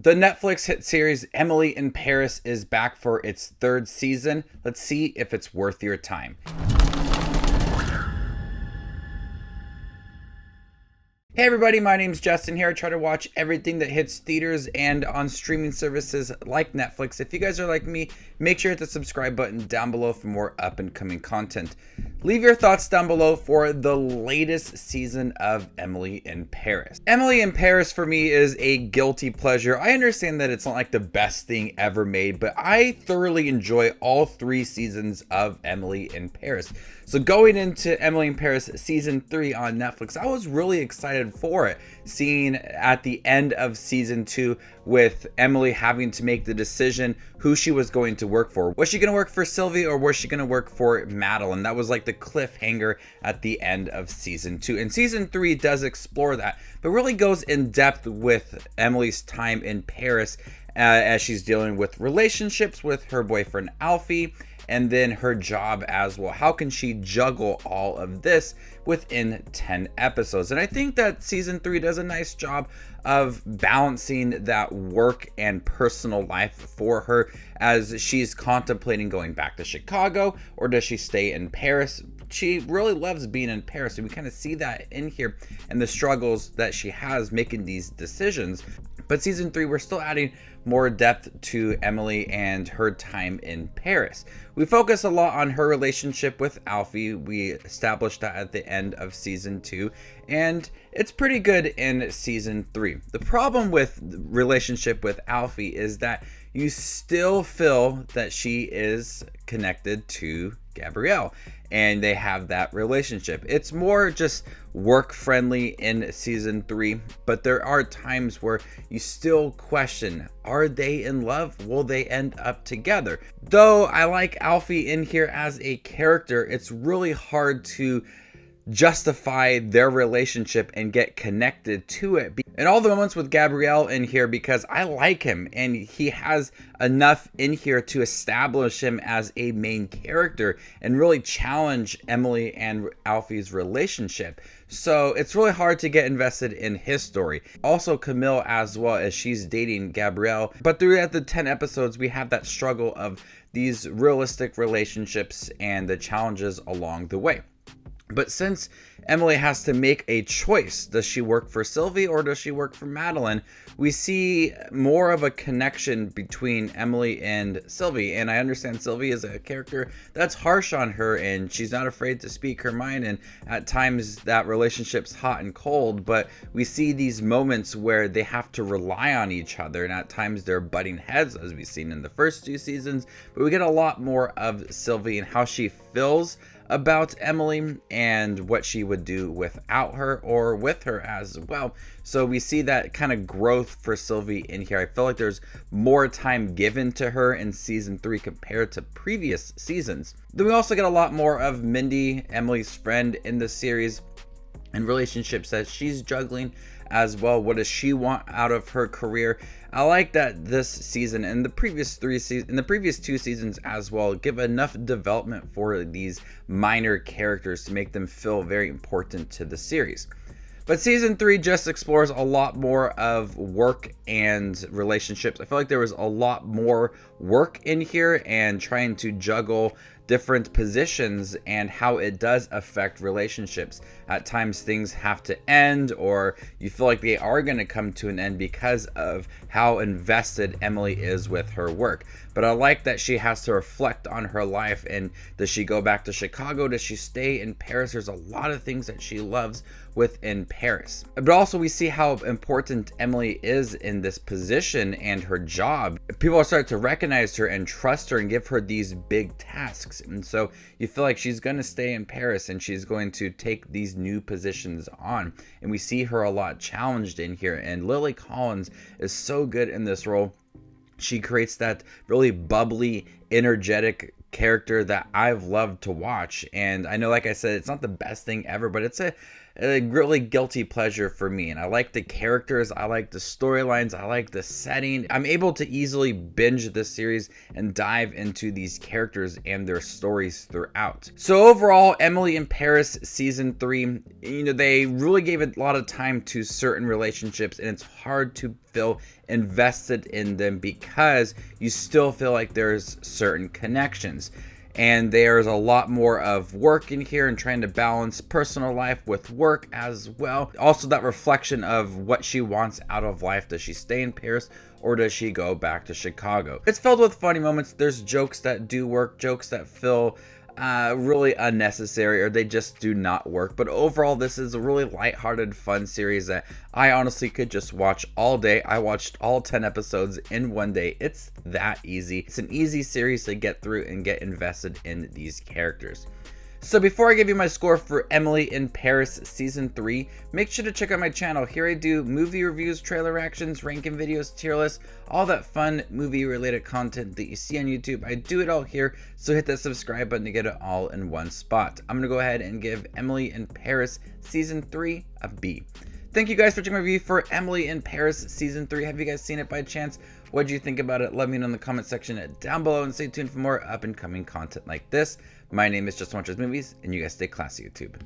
The Netflix hit series Emily in Paris is back for its third season. Let's see if it's worth your time. Hey everybody, my name's Justin here. I try to watch everything that hits theaters and on streaming services like Netflix. If you guys are like me, make sure to hit the subscribe button down below for more up and coming content. Leave your thoughts down below for the latest season of Emily in Paris. Emily in Paris for me is a guilty pleasure. I understand that it's not like the best thing ever made, but I thoroughly enjoy all 3 seasons of Emily in Paris. So going into Emily in Paris season 3 on Netflix, I was really excited for it. Seeing at the end of season 2 with Emily having to make the decision who she was going to work for. Was she going to work for Sylvie or was she going to work for Madeline? That was like the cliffhanger at the end of season 2. And season 3 does explore that, but really goes in depth with Emily's time in Paris as she's dealing with relationships with her boyfriend Alfie, and then her job as well. How can she juggle all of this within 10 episodes? And I think that season 3 does a nice job of balancing that work and personal life for her as she's contemplating going back to Chicago, or does she stay in Paris? She really loves being in Paris, and we kind of see that in here and the struggles that she has making these decisions. But season 3, we're still adding more depth to Emily and her time in Paris. We focus a lot on her relationship with Alfie. We established that at the end of season 2, and it's pretty good in season 3. The problem with the relationship with Alfie is that you still feel that she is connected to Gabrielle and they have that relationship. It's more just work friendly in season 3, but there are times where you still question, are they in love? Will they end up together? Though I like Alfie in here as a character, it's really hard to justify their relationship and get connected to it. And all the moments with Gabrielle in here, because I like him and he has enough in here to establish him as a main character and really challenge Emily and Alfie's relationship. So it's really hard to get invested in his story. Also Camille as well, as she's dating Gabrielle. But throughout the 10 episodes, we have that struggle of these realistic relationships and the challenges along the way. But since Emily has to make a choice, does she work for Sylvie or does she work for Madeline? We see more of a connection between Emily and Sylvie. And I understand Sylvie is a character that's harsh on her and she's not afraid to speak her mind. And at times that relationship's hot and cold, but we see these moments where they have to rely on each other. And at times they're butting heads, as we've seen in the first 2 seasons. But we get a lot more of Sylvie and how she feels about Emily and what she would do without her or with her as well. So we see that kind of growth for Sylvie in here. I feel like there's more time given to her in season 3 compared to previous seasons. Then we also get a lot more of Mindy, Emily's friend in the series, and relationships that she's juggling as well. What does she want out of her career? I like that this season and the previous 2 seasons as well give enough development for these minor characters to make them feel very important to the series. But season 3 just explores a lot more of work and relationships. I feel like there was a lot more work in here and trying to juggle different positions and how it does affect relationships. At times things have to end, or you feel like they are going to come to an end because of how invested Emily is with her work. But I like that she has to reflect on her life, and does she go back to Chicago? Does she stay in Paris? There's a lot of things that she loves within Paris. But also we see how important Emily is in this position and her job. People are starting to recognize her and trust her and give her these big tasks. And so you feel like she's going to stay in Paris and she's going to take these new positions on. And we see her a lot challenged in here. And Lily Collins is so good in this role. She creates that really bubbly, energetic character that I've loved to watch. And I know, like I said, it's not the best thing ever, but it's a really guilty pleasure for me. And I like the characters, I like the storylines, I like the setting. I'm able to easily binge this series and dive into these characters and their stories throughout. So overall, Emily in Paris season 3, they really gave a lot of time to certain relationships, and it's hard to feel invested in them because you still feel like there's certain connections. And there's a lot more of work in here and trying to balance personal life with work as well. Also, that reflection of what she wants out of life. Does she stay in Paris or does she go back to Chicago? It's filled with funny moments. There's jokes that do work, jokes that feel really unnecessary, or they just do not work. But overall, this is a really lighthearted, fun series that I honestly could just watch all day. I watched all 10 episodes in one day. It's that easy. It's an easy series to get through and get invested in these characters. So before I give you my score for Emily in Paris season 3, make sure to check out my channel. Here I do movie reviews, trailer reactions, ranking videos, tier lists, all that fun movie related content that you see on YouTube. I do it all here, so hit that subscribe button to get it all in one spot. I'm gonna go ahead and give Emily in Paris season 3 a B. Thank you guys for checking my review for Emily in Paris season 3. Have you guys seen it by chance? What do you think about it? Let me know in the comment section down below, and stay tuned for more up and coming content like this. My name is Just Watches Movies, and you guys stay classy, YouTube.